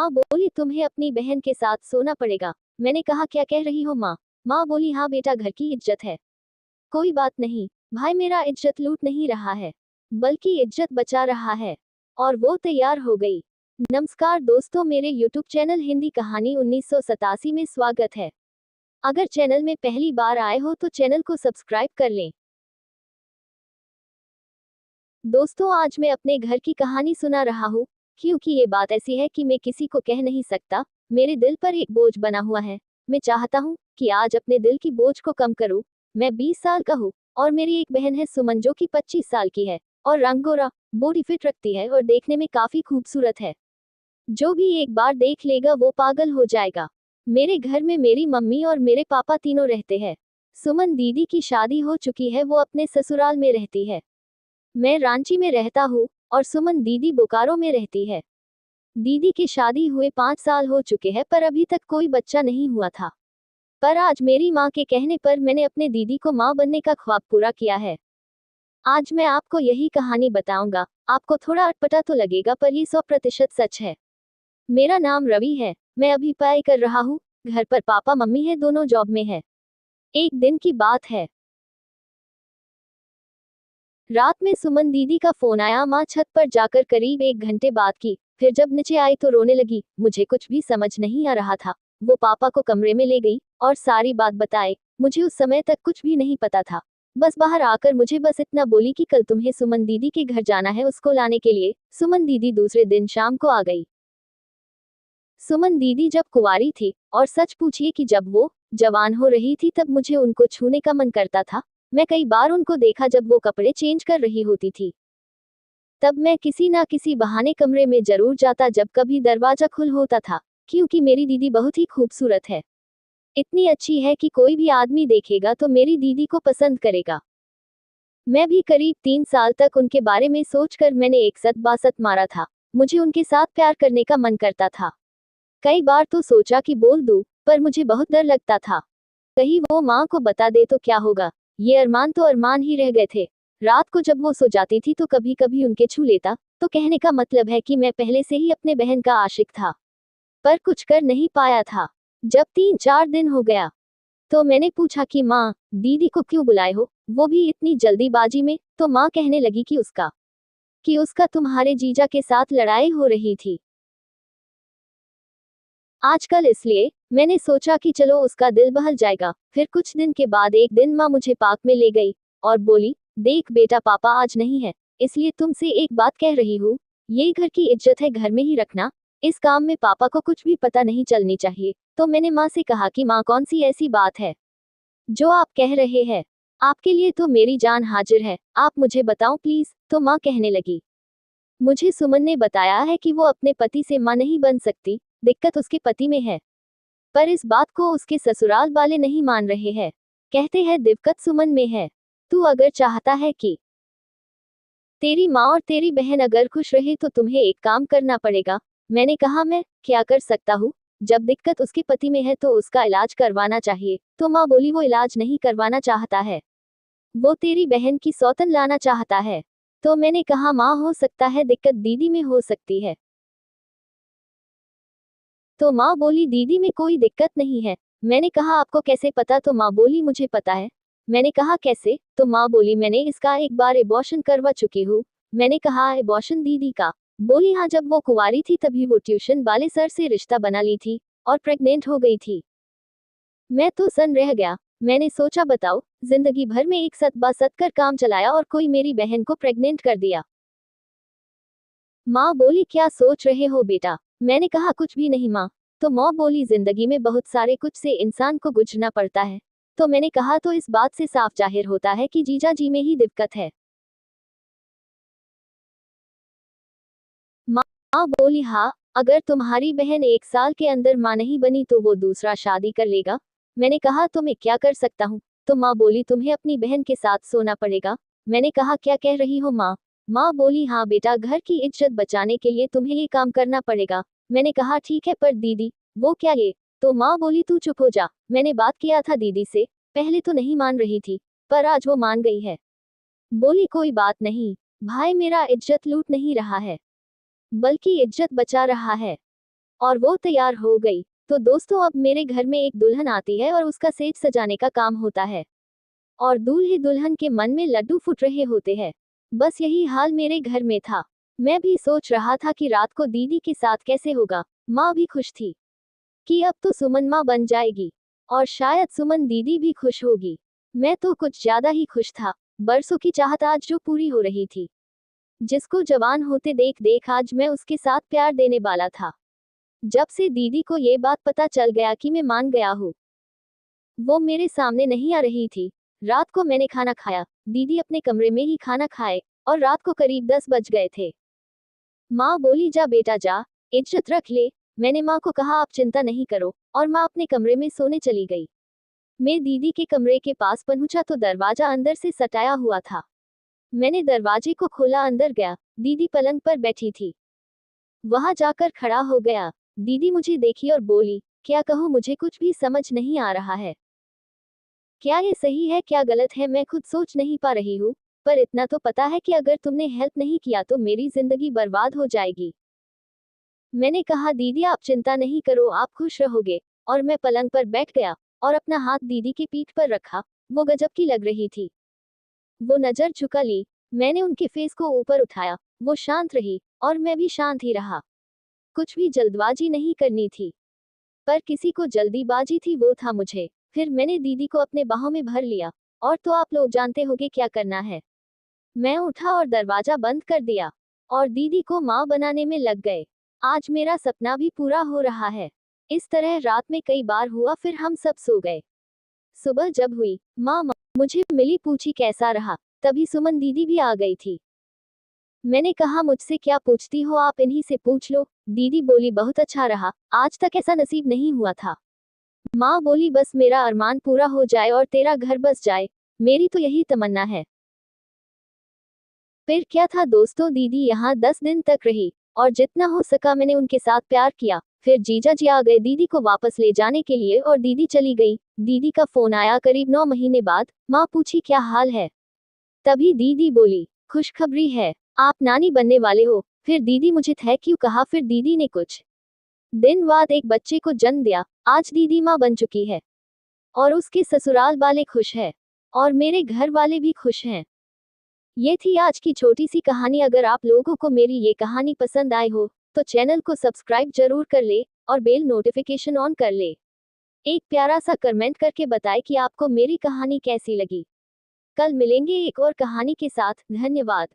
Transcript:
माँ बोली तुम्हें अपनी बहन के साथ सोना पड़ेगा। मैंने कहा क्या कह रही हो माँ? माँ बोली हाँ बेटा, घर की इज्जत है। कोई बात नहीं, भाई मेरा इज्जत लूट नहीं रहा है, बल्कि इज्जत बचा रहा है। और वो तैयार हो गई। नमस्कार दोस्तों, मेरे YouTube चैनल हिंदी कहानी 1987 में स्वागत है। अगर चैनल में पहली बार आए हो तो चैनल को सब्सक्राइब कर लें। दोस्तों, आज मैं अपने घर की कहानी सुना रहा हूँ, क्योंकि ये बात ऐसी है कि मैं किसी को कह नहीं सकता। मेरे दिल पर एक बोझ बना हुआ है। मैं चाहता हूँ कि आज अपने दिल की बोझ को कम करूँ। मैं 20 साल का हूँ और मेरी एक बहन है सुमन, जो कि 25 साल की है और रंग गोरा, बॉडी फिट रखती है और देखने में काफी खूबसूरत है। जो भी एक बार देख लेगा वो पागल हो जाएगा। मेरे घर में मेरी मम्मी और मेरे पापा तीनों रहते हैं। सुमन दीदी की शादी हो चुकी है, वो अपने ससुराल में रहती है। मैं रांची में रहता हूँ और सुमन दीदी बोकारो में रहती है। दीदी की शादी हुए 5 साल हो चुके हैं, पर अभी तक कोई बच्चा नहीं हुआ था। पर आज मेरी माँ के कहने पर मैंने अपने दीदी को माँ बनने का ख्वाब पूरा किया है। आज मैं आपको यही कहानी बताऊंगा। आपको थोड़ा अटपटा तो लगेगा, पर ये 100% सच है। मेरा नाम रवि है। मैं अभी पढ़ाई कर रहा हूँ। घर पर पापा मम्मी है, दोनों जॉब में है। एक दिन की बात है, रात में सुमन दीदी का फोन आया। माँ छत पर जाकर करीब 1 घंटे बात की, फिर जब नीचे आई तो रोने लगी। मुझे कुछ भी समझ नहीं आ रहा था। वो पापा को कमरे में ले गई और सारी बात बताए। मुझे उस समय तक कुछ भी नहीं पता था। बस बाहर आकर मुझे बस इतना बोली कि कल तुम्हें सुमन दीदी के घर जाना है, उसको लाने के लिए। सुमन दीदी दूसरे दिन शाम को आ गई। सुमन दीदी जब कुंवारी थी, और सच पूछिए कि जब वो जवान हो रही थी, तब मुझे उनको छूने का मन करता था। मैं कई बार उनको देखा जब वो कपड़े चेंज कर रही होती थी। तब मैं किसी ना किसी बहाने कमरे में जरूर जाता जब कभी दरवाजा खुल होता था, क्योंकि मेरी दीदी बहुत ही खूबसूरत है। इतनी अच्छी है कि कोई भी आदमी देखेगा तो मेरी दीदी को पसंद करेगा। मैं भी करीब 3 साल तक उनके बारे में सोचकर मैंने एक सत बासत मारा था। मुझे उनके साथ प्यार करने का मन करता था। कई बार तो सोचा कि बोल दूं, पर मुझे बहुत डर लगता था। कहीं वो माँ को बता दे तो क्या होगा। ये अरमान तो अरमान ही रह गए थे। रात को जब वो सो जाती थी तो कभी कभी उनके छू लेता, तो कहने का मतलब है कि मैं पहले से ही अपने बहन का आशिक था, पर कुछ कर नहीं पाया था। जब 3-4 दिन हो गया तो मैंने पूछा कि माँ, दीदी को क्यों बुलाए हो, वो भी इतनी जल्दीबाजी में। तो माँ कहने लगी कि उसका तुम्हारे जीजा के साथ लड़ाई हो रही थी आजकल, इसलिए मैंने सोचा कि चलो उसका दिल बहल जाएगा। फिर कुछ दिन के बाद एक दिन माँ मुझे पार्क में ले गई और बोली, देख बेटा, पापा आज नहीं है, इसलिए तुमसे एक बात कह रही हूँ। ये घर की इज्जत है, घर में ही रखना। इस काम में पापा को कुछ भी पता नहीं चलनी चाहिए। तो मैंने माँ से कहा कि माँ, कौन सी ऐसी बात है जो आप कह रहे हैं? आपके लिए तो मेरी जान हाजिर है, आप मुझे बताओ प्लीज। तो माँ कहने लगी, मुझे सुमन ने बताया है कि वो अपने पति से माँ नहीं बन सकती, दिक्कत उसके पति में है। पर इस बात को उसके ससुराल वाले नहीं मान रहे हैं। कहते हैं दिक्कत सुमन में है। तू अगर चाहता है कि तेरी माँ और तेरी बहन अगर खुश रहे तो तुम्हें एक काम करना पड़ेगा। मैंने कहा, मैं क्या कर सकता हूँ? जब दिक्कत उसके पति में है तो उसका इलाज करवाना चाहिए। तो माँ बोली, वो इलाज नहीं करवाना चाहता है, वो तेरी बहन की सौतन लाना चाहता है। तो मैंने कहा, माँ हो सकता है दिक्कत दीदी में हो सकती है। तो माँ बोली, दीदी में कोई दिक्कत नहीं है। मैंने कहा, आपको कैसे पता? तो माँ बोली, मुझे पता है। मैंने कहा, कैसे? तो माँ बोली, मैंने इसका एक बार एबॉर्शन करवा चुकी हूँ। मैंने कहा, एबॉर्शन दीदी का? बोली, हाँ, जब वो कुंवारी थी तभी वो ट्यूशन वाले सर से रिश्ता बना ली थी और प्रेग्नेंट हो गई थी। मैं तो सन रह गया। मैंने सोचा, बताओ, जिंदगी भर में एक सत बासत कर काम चलाया और कोई मेरी बहन को प्रेग्नेंट कर दिया। माँ बोली, क्या सोच रहे हो बेटा? मैंने कहा, कुछ भी नहीं माँ। तो माँ बोली, जिंदगी में बहुत सारे कुछ से इंसान को गुजरना पड़ता है। तो मैंने कहा, तो इस बात से साफ जाहिर होता है कि जीजा जी में ही दिक्कत है। माँ बोली, हाँ, अगर तुम्हारी बहन 1 साल के अंदर माँ नहीं बनी तो वो दूसरा शादी कर लेगा। मैंने कहा, तो मैं क्या कर सकता हूँ? तो माँ बोली, तुम्हें अपनी बहन के साथ सोना पड़ेगा। मैंने कहा, क्या कह रही हो माँ? माँ बोली, हाँ बेटा, घर की इज्जत बचाने के लिए तुम्हें ये काम करना पड़ेगा। मैंने कहा, ठीक है, पर दीदी, वो क्या ये? तो माँ बोली, तू चुप हो जा। मैंने बात किया था दीदी से, पहले तो नहीं मान रही थी, पर आज वो मान गई है। बोली, कोई बात नहीं, भाई मेरा इज्जत लूट नहीं रहा है, बल्कि इज्जत बचा रहा है। और वो तैयार हो गई तो दोस्तों अब मेरे घर में एक दुल्हन आती है और उसका सेज सजाने का काम होता है और दूल्हे दुल्हन के मन में लड्डू फूट रहे होते हैं। बस यही हाल मेरे घर में था। मैं भी सोच रहा था कि रात को दीदी के साथ कैसे होगा। माँ भी खुश थी कि अब तो सुमन माँ बन जाएगी और शायद सुमन दीदी भी खुश होगी। मैं तो कुछ ज्यादा ही खुश था। बरसों की चाहत आज जो पूरी हो रही थी। जिसको जवान होते देख देख आज मैं उसके साथ प्यार देने वाला था। जब से दीदी को ये बात पता चल गया कि मैं मान गया हूँ, वो मेरे सामने नहीं आ रही थी। रात को मैंने खाना खाया, दीदी अपने कमरे में ही खाना खाए और रात को करीब 10 बज गए थे। माँ बोली जा बेटा जा, इज्जत रख ले। मैंने माँ को कहा आप चिंता नहीं करो और माँ अपने कमरे में सोने चली गई। मैं दीदी के कमरे के पास पहुंचा तो दरवाजा अंदर से सटाया हुआ था। मैंने दरवाजे को खोला, अंदर गया। दीदी पलंग पर बैठी थी। वहां जाकर खड़ा हो गया। दीदी मुझे देखी और बोली, क्या कहूँ, मुझे कुछ भी समझ नहीं आ रहा है। क्या ये सही है क्या गलत है मैं खुद सोच नहीं पा रही हूँ। पर इतना तो पता है कि अगर तुमने हेल्प नहीं किया तो मेरी जिंदगी बर्बाद हो जाएगी। मैंने कहा दीदी आप चिंता नहीं करो, आप खुश रहोगे। और मैं पलंग पर बैठ गया और अपना हाथ दीदी की पीठ पर रखा। वो गजब की लग रही थी। वो नजर झुका ली। मैंने उनके फेस को ऊपर उठाया। वो शांत रही और मैं भी शांत ही रहा। कुछ भी जल्दबाजी नहीं करनी थी, पर किसी को जल्दीबाजी थी, वो था मुझे। फिर मैंने दीदी को अपने बाहों में भर लिया। और तो आप लोग जानते होगे क्या करना है। मैं उठा और दरवाजा बंद कर दिया और दीदी को माँ बनाने में लग गए। आज मेरा सपना भी पूरा हो रहा है। इस तरह रात में कई बार हुआ, फिर हम सब सो गए। सुबह जब हुई, माँ मुझे मिली, पूछी कैसा रहा। तभी सुमन दीदी भी आ गई थी। मैंने कहा मुझसे क्या पूछती हो, आप इन्हीं से पूछ लो। दीदी बोली बहुत अच्छा रहा, आज तक ऐसा नसीब नहीं हुआ था। माँ बोली बस मेरा अरमान पूरा हो जाए और तेरा घर बस जाए, मेरी तो यही तमन्ना है। फिर क्या था दोस्तों, दीदी यहाँ 10 दिन तक रही और जितना हो सका मैंने उनके साथ प्यार किया। फिर जीजा जी आ गए दीदी को वापस ले जाने के लिए और दीदी चली गई। दीदी का फोन आया करीब 9 महीने बाद। माँ पूछी क्या हाल है। तभी दीदी बोली खुशखबरी है, आप नानी बनने वाले हो। फिर दीदी मुझे थैंक यू कहा। फिर दीदी ने कुछ दिन बाद एक बच्चे को जन्म दिया। आज दीदी माँ बन चुकी है और उसके ससुराल वाले खुश हैं और मेरे घर वाले भी खुश हैं। ये थी आज की छोटी सी कहानी। अगर आप लोगों को मेरी ये कहानी पसंद आई हो तो चैनल को सब्सक्राइब जरूर कर ले और बेल नोटिफिकेशन ऑन कर ले। एक प्यारा सा कमेंट करके बताएं कि आपको मेरी कहानी कैसी लगी। कल मिलेंगे एक और कहानी के साथ। धन्यवाद।